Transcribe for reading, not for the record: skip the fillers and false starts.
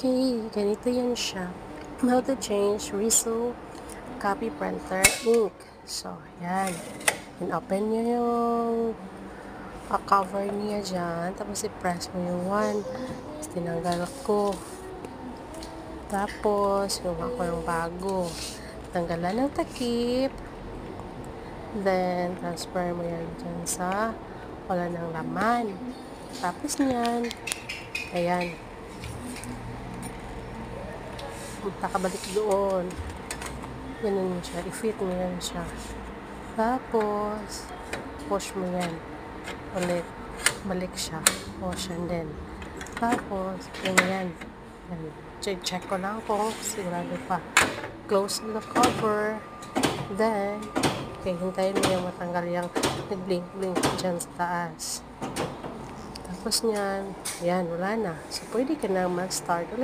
Okay, ganito yan siya. How to change Riso copy printer ink. So, yan. Open nyo yung cover niya dyan. Tapos i-press mo yung 1. Tapos tinanggal ko. Tapos, yung ako yung bago. Tanggalan ng takip. Then, transfer mo yan dyan sa wala ng laman. Tapos niyan, ayan. Nakabalik doon. Ganun siya. I-fit mo yan siya. Tapos, push mo yan. Ulit. Balik siya. Push yan din. Tapos, ganyan. Check ko lang kung sigurado pa. Close the cover. Then, okay, hintayin mo yung matanggal yung nag-blink-blink dyan sa taas. Tapos niyan, yan, wala na. So, pwede ka na mag-start ulit.